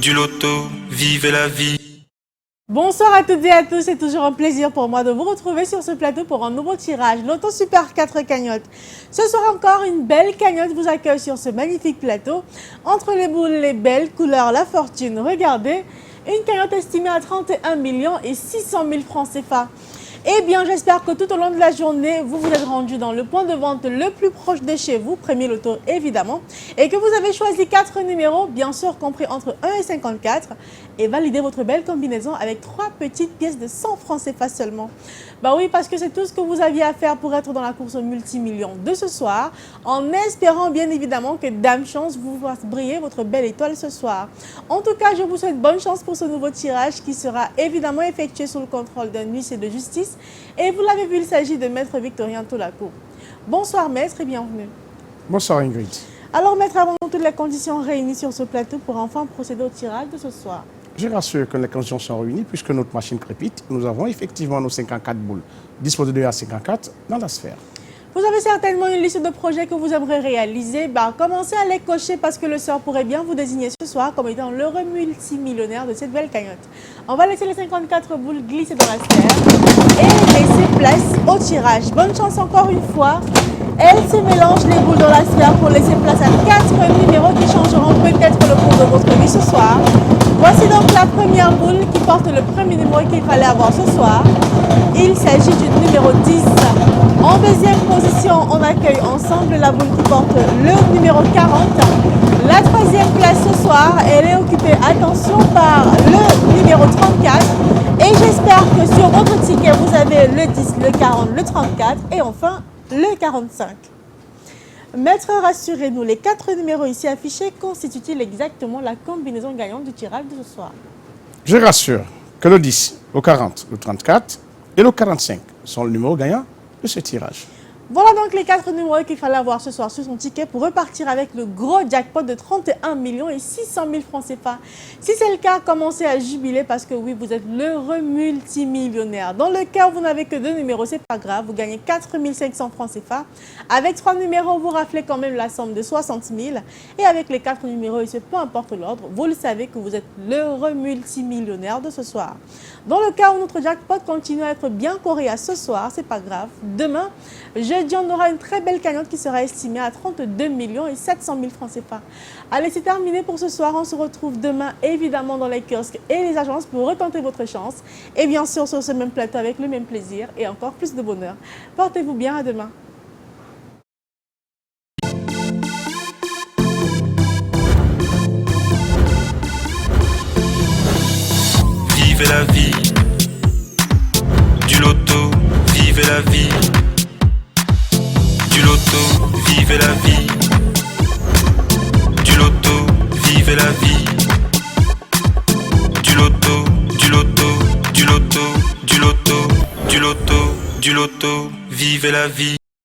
du loto, vivez la vie. Bonsoir à toutes et à tous, c'est toujours un plaisir pour moi de vous retrouver sur ce plateau pour un nouveau tirage. Loto Super 4 cagnottes. Ce soir encore, une belle cagnotte vous accueille sur ce magnifique plateau. Entre les boules, les belles couleurs, la fortune. Regardez, une cagnotte estimée à 31 millions et 600 000 francs CFA. Eh bien, j'espère que tout au long de la journée, vous vous êtes rendu dans le point de vente le plus proche de chez vous, Premier Loto évidemment, et que vous avez choisi 4 numéros, bien sûr compris entre 1 et 54, et validé votre belle combinaison avec 3 petites pièces de 100 francs CFA seulement. Bah oui, parce que c'est tout ce que vous aviez à faire pour être dans la course au multimillion de ce soir, en espérant bien évidemment que Dame Chance vous fasse briller votre belle étoile ce soir. En tout cas, je vous souhaite bonne chance pour ce nouveau tirage qui sera évidemment effectué sous le contrôle d'un huissier de justice. Et vous l'avez vu, il s'agit de Maître Victorien Tolaco. Bonsoir Maître et bienvenue. Bonsoir Ingrid. Alors Maître, avons-nous toutes les conditions réunies sur ce plateau pour enfin procéder au tirage de ce soir? Je rassure que les conditions sont réunies puisque notre machine crépite. Nous avons effectivement nos 54 boules disposées de 1 à 54 dans la sphère. Vous avez certainement une liste de projets que vous aimeriez réaliser. Commencez à les cocher parce que le sort pourrait bien vous désigner ce soir comme étant l'heureux multimillionnaire de cette belle cagnotte. On va laisser les 54 boules glisser dans la sphère et laisser place au tirage. Bonne chance encore une fois. Elles se mélangent les boules dans la sphère pour laisser place à 4 numéros qui changeront peut-être le cours de votre vie ce soir. Voici donc la première boule qui porte le premier numéro qu'il fallait avoir ce soir. Il s'agit du numéro 10. En deuxième position, on accueille ensemble la boule qui porte le numéro 40. La troisième place ce soir, elle est occupée, attention, par le numéro 34. Et j'espère que sur votre ticket, vous avez le 10, le 40, le 34 et enfin le 45. Maître, rassurez-nous, les 4 numéros ici affichés constituent-ils exactement la combinaison gagnante du tirage de ce soir? Je rassure que le 10, le 40, le 34 et le 45 sont le numéro gagnant de ce tirage. Voilà donc les 4 numéros qu'il fallait avoir ce soir sur son ticket pour repartir avec le gros jackpot de 31 millions et 600 000 francs CFA. Si c'est le cas, commencez à jubiler parce que oui, vous êtes l'heureux multimillionnaire. Dans le cas où vous n'avez que 2 numéros, c'est pas grave, vous gagnez 4 500 francs CFA. Avec 3 numéros, vous raflez quand même la somme de 60 000. Et avec les 4 numéros, et peu importe l'ordre, vous le savez que vous êtes l'heureux multimillionnaire de ce soir. Dans le cas où notre jackpot continue à être bien coriace ce soir, c'est pas grave. Demain, jeudi, on aura une très belle cagnotte qui sera estimée à 32 millions et 700 000 francs CFA. Allez, c'est terminé pour ce soir. On se retrouve demain, évidemment, dans les kiosques et les agences pour retenter votre chance. Et bien sûr, sur ce même plateau avec le même plaisir et encore plus de bonheur. Portez-vous bien, à demain. Vivez la vie. Du loto, vivez la vie. Du loto, vivez la vie. Du loto, vivez la vie. Du loto, du loto, du loto, du loto, du loto, du loto, vivez la vie.